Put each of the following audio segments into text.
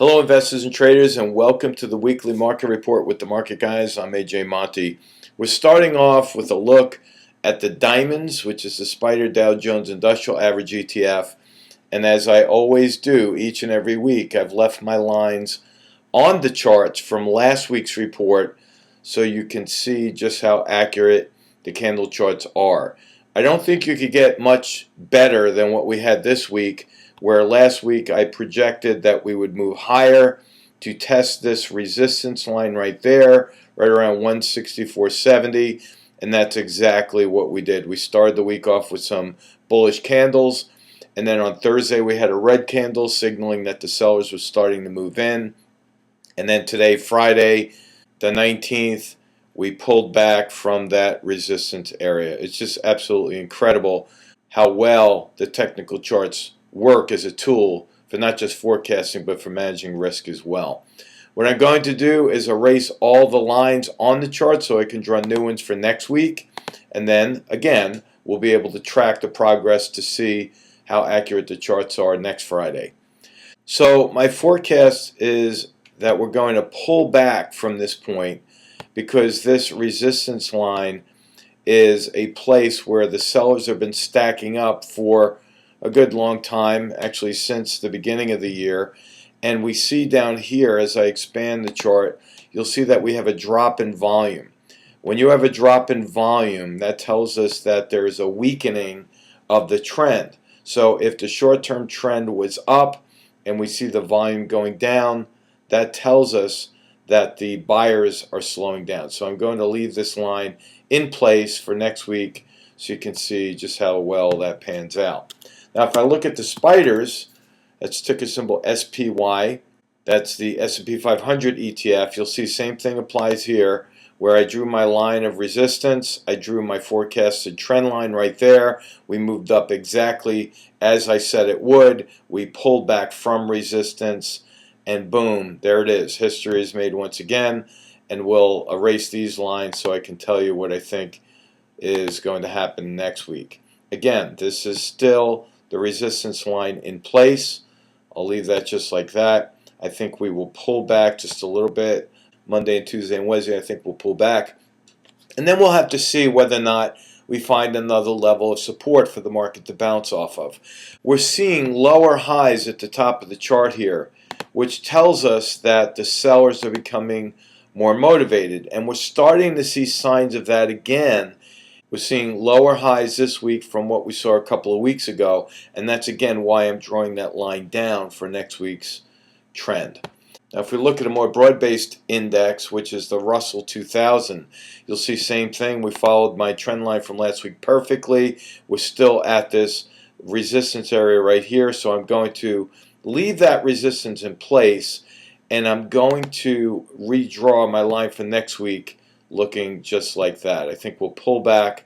Hello investors and traders, and welcome to the weekly market report with the market guys. I'm AJ Monty. We're starting off with a look at the diamonds, which is the Spider Dow Jones Industrial Average ETF. And as I always do each and every week, I've left my lines on the charts from last week's report so you can see just how accurate the candle charts are. I don't think you could get much better than what we had this week, where last week I projected that we would move higher to test this resistance line right there, right around 164.70, and that's exactly what we did. We started the week off with some bullish candles, and then on Thursday we had a red candle signaling that the sellers were starting to move in, and then today, Friday the 19th, we pulled back from that resistance area. It's just absolutely incredible how well the technical charts work as a tool for not just forecasting but for managing risk as well. What I'm going to do is erase all the lines on the chart so I can draw new ones for next week, and then again we'll be able to track the progress to see how accurate the charts are next Friday. So my forecast is that we're going to pull back from this point because this resistance line is a place where the sellers have been stacking up for a good long time, actually since the beginning of the year. And we see down here, as I expand the chart, you'll see that we have a drop in volume. When you have a drop in volume, that tells us that there is a weakening of the trend. So if the short-term trend was up and we see the volume going down, that tells us that the buyers are slowing down. So I'm going to leave this line in place for next week so you can see just how well that pans out. Now if I look at the spiders, that's ticker symbol SPY, that's the S&P 500 ETF, you'll see same thing applies here, where I drew my line of resistance, I drew my forecasted trend line right there, we moved up exactly as I said it would, we pulled back from resistance, and boom, there it is. History is made once again, and we'll erase these lines so I can tell you what I think is going to happen next week. Again, this is still the resistance line in place. I'll leave that just like that. I think we will pull back just a little bit. Monday and Tuesday and Wednesday I think we'll pull back. And then we'll have to see whether or not we find another level of support for the market to bounce off of. We're seeing lower highs at the top of the chart here, which tells us that the sellers are becoming more motivated. And we're starting to see signs of that again. We're seeing lower highs this week from what we saw a couple of weeks ago, and that's again why I'm drawing that line down for next week's trend. Now if we look at a more broad-based index, which is the Russell 2000, you'll see same thing. We followed my trend line from last week perfectly. We're still at this resistance area right here, so I'm going to leave that resistance in place, and I'm going to redraw my line for next week looking just like that. I think we'll pull back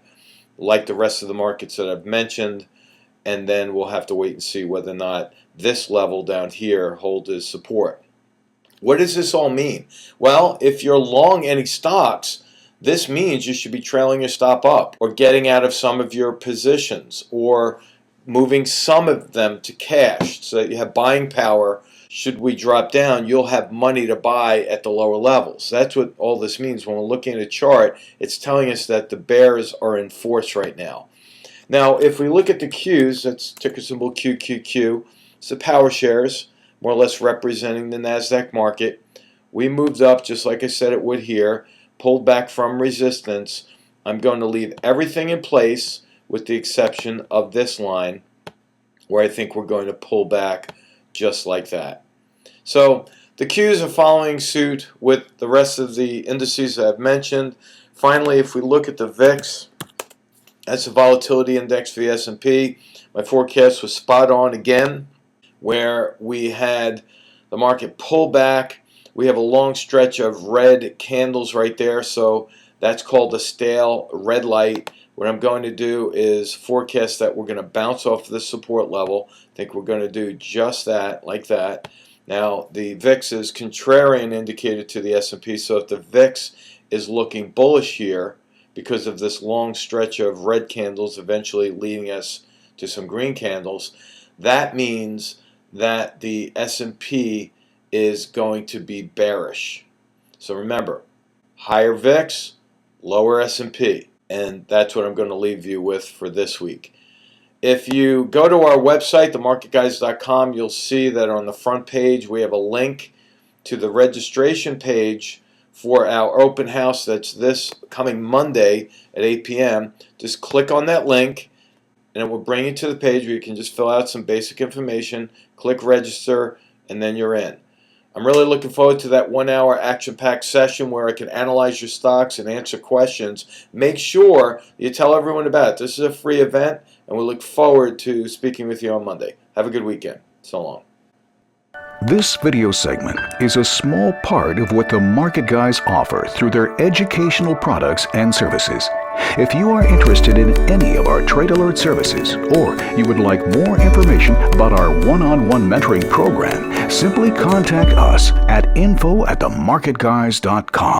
like the rest of the markets that I've mentioned, and then we'll have to wait and see whether or not this level down here holds as support. What does this all mean? Well, if you're long any stocks, this means you should be trailing your stop up or getting out of some of your positions or moving some of them to cash so that you have buying power. Should we drop down, you'll have money to buy at the lower levels. That's what all this means. When we're looking at a chart, it's telling us that the bears are in force right now. Now, if we look at the Qs, that's ticker symbol QQQ, it's the power shares, more or less representing the NASDAQ market. We moved up just like I said it would here, pulled back from resistance. I'm going to leave everything in place with the exception of this line where I think we're going to pull back just like that. So the Qs are following suit with the rest of the indices I've mentioned. Finally, if we look at the VIX, that's the volatility index for the S&P. My forecast was spot on again, where we had the market pull back. We have a long stretch of red candles right there, so that's called a stale red light. What I'm going to do is forecast that we're going to bounce off this support level. I think we're going to do just that, like that. Now, the VIX is contrarian indicated to the S&P, so if the VIX is looking bullish here because of this long stretch of red candles eventually leading us to some green candles, that means that the S&P is going to be bearish. So remember, higher VIX, lower S&P, and that's what I'm going to leave you with for this week. If you go to our website, themarketguys.com, you'll see that on the front page we have a link to the registration page for our open house that's this coming Monday at 8 p.m. Just click on that link and it will bring you to the page where you can just fill out some basic information, click register, and then you're in. I'm really looking forward to that 1 hour action-packed session where I can analyze your stocks and answer questions. Make sure you tell everyone about it. This is a free event, and we look forward to speaking with you on Monday. Have a good weekend. So long. This video segment is a small part of what the Market Guys offer through their educational products and services. If you are interested in any of our Trade Alert services, or you would like more information about our one-on-one mentoring program, simply contact us at info@themarketguys.com.